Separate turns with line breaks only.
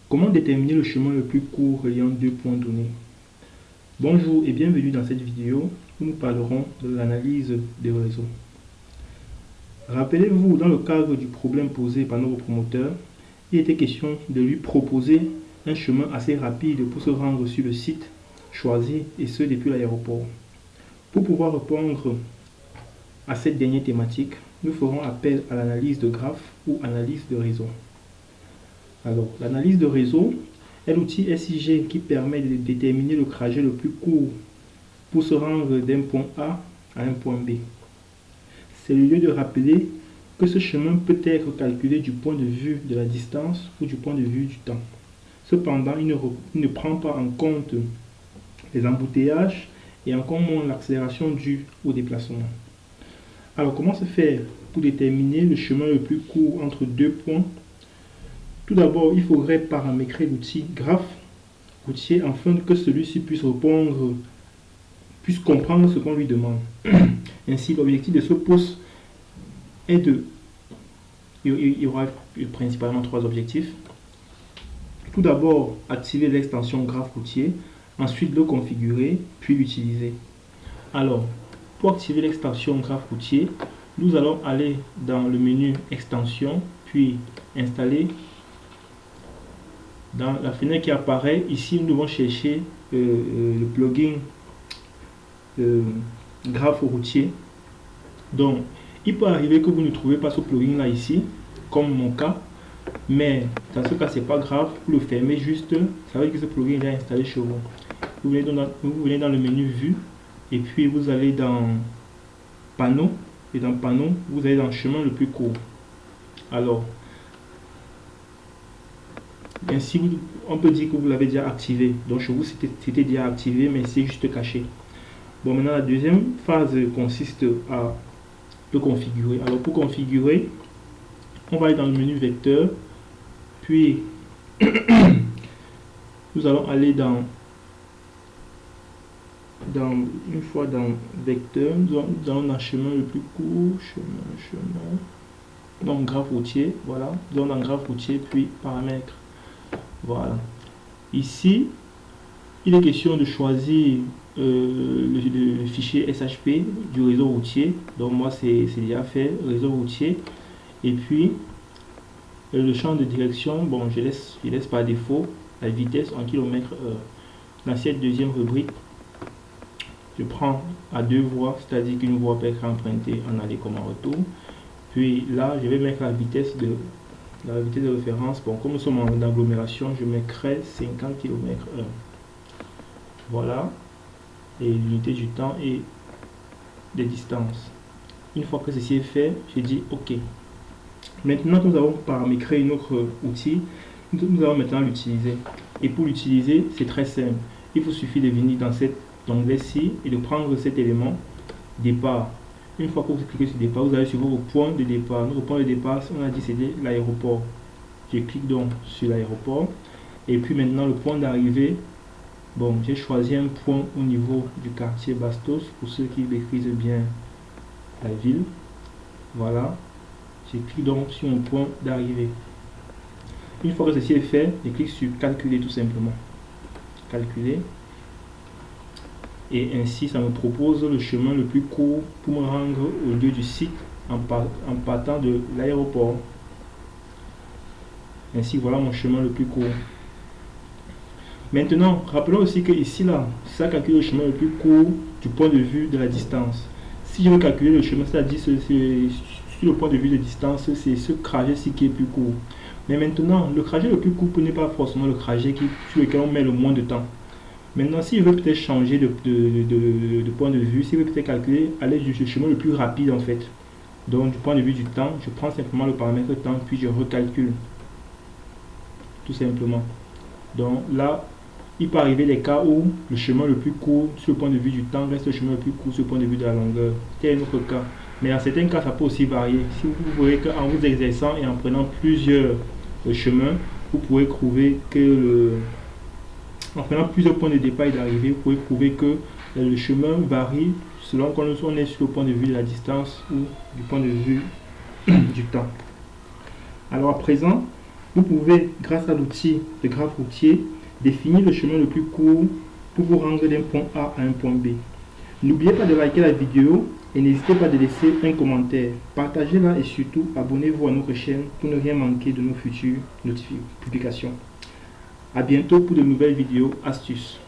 Comment déterminer le chemin le plus court reliant deux points donnés? Bonjour et bienvenue dans cette vidéo où nous parlerons de l'analyse des réseaux. Rappelez-vous, dans le cadre du problème posé par notre promoteur, il était question de lui proposer un chemin assez rapide pour se rendre sur le site choisi et ce depuis l'aéroport. Pour pouvoir répondre à cette dernière thématique, nous ferons appel à l'analyse de graphe ou analyse de réseau. Alors, l'analyse de réseau est l'outil SIG qui permet de déterminer le trajet le plus court pour se rendre d'un point A à un point B. C'est le lieu de rappeler que ce chemin peut être calculé du point de vue de la distance ou du point de vue du temps. Cependant, il ne prend pas en compte les embouteillages et encore moins l'accélération due au déplacement. Alors, comment se faire pour déterminer le chemin le plus court entre deux points? Tout d'abord, il faudrait paramétrer l'outil graphe routier afin que celui-ci puisse comprendre ce qu'on lui demande. Ainsi, l'objectif de ce post est il y aura principalement trois objectifs. Tout d'abord, activer l'extension graphe routier, ensuite le configurer, puis l'utiliser. Alors, pour activer l'extension graphe routier, nous allons aller dans le menu extension, puis installer. Dans la fenêtre qui apparaît, ici nous devons chercher le plugin graphe routier. Donc, il peut arriver que vous ne trouvez pas ce plugin là ici, comme mon cas, mais dans ce cas, c'est pas grave, vous le fermez juste, ça veut dire que ce plugin est installé chez vous. Vous venez dans le menu vue, et puis vous allez dans panneau, et dans panneau, vous allez dans chemin le plus court. Alors, ainsi, on peut dire que vous l'avez déjà activé. Donc chez vous, c'était déjà activé, mais c'est juste caché. Bon, maintenant, la deuxième phase consiste à le configurer. Alors, pour configurer, on va aller dans le menu vecteur. Puis, nous allons aller une fois dans vecteur, nous allons dans chemin le plus court, chemin. Donc, graphe routier, voilà. Nous allons dans graphe routier, puis paramètres. Voilà. Ici, il est question de choisir le fichier SHP du réseau routier. Donc moi, c'est déjà fait, réseau routier. Et puis, le champ de direction, bon, je laisse par défaut la vitesse en km/h. Dans cette deuxième rubrique, je prends à deux voies, c'est-à-dire qu'une voie peut être empruntée en aller comme en retour. Puis là, je vais mettre la vitesse de référence. Bon, comme nous sommes en agglomération, je mettrai 50 km/h. Voilà. Et l'unité du temps et des distances. Une fois que ceci est fait, je dis OK. Maintenant, nous avons paramétré notre outil. Nous allons maintenant l'utiliser. Et pour l'utiliser, c'est très simple. Il vous suffit de venir dans cet onglet-ci et de prendre cet élément départ. Une fois que vous cliquez sur départ, vous allez sur vos points de départ. Notre point de départ, on a dit c'était l'aéroport. Je clique donc sur l'aéroport. Et puis maintenant, le point d'arrivée. Bon, j'ai choisi un point au niveau du quartier Bastos pour ceux qui maîtrisent bien la ville. Voilà. Je clique donc sur un point d'arrivée. Une fois que ceci est fait, je clique sur calculer tout simplement. Calculer. Et ainsi, ça me propose le chemin le plus court pour me rendre au lieu du site en partant de l'aéroport. Ainsi, voilà mon chemin le plus court. Maintenant, rappelons aussi que ici, là, ça calcule le chemin le plus court du point de vue de la distance. Si je veux calculer le chemin, c'est-à-dire sur le point de vue de distance, c'est ce trajet-ci qui est plus court. Mais maintenant, le trajet le plus court n'est pas forcément le trajet sur lequel on met le moins de temps. Maintenant, si je veux peut-être changer de point de vue, si je veux peut-être calculer, aller du chemin le plus rapide en fait. Donc, du point de vue du temps, je prends simplement le paramètre temps, puis je recalcule. Tout simplement. Donc là, il peut arriver des cas où le chemin le plus court sur le point de vue du temps reste le chemin le plus court sur le point de vue de la longueur. C'est un autre cas. Mais dans certains cas, ça peut aussi varier. Si vous voyez qu'en vous exerçant et en prenant plusieurs chemins, vous pouvez trouver que en prenant plusieurs points de départ et d'arrivée, vous pouvez trouver que le chemin varie selon qu'on est sur le point de vue de la distance ou du point de vue du temps. Alors à présent, Vous pouvez, grâce à l'outil de graphe routier, définir le chemin le plus court pour vous rendre d'un point A à un point B. N'oubliez pas de liker la vidéo et n'hésitez pas de laisser un commentaire. Partagez-la et surtout abonnez-vous à notre chaîne pour ne rien manquer de nos futures publications. A bientôt pour de nouvelles vidéos astuces.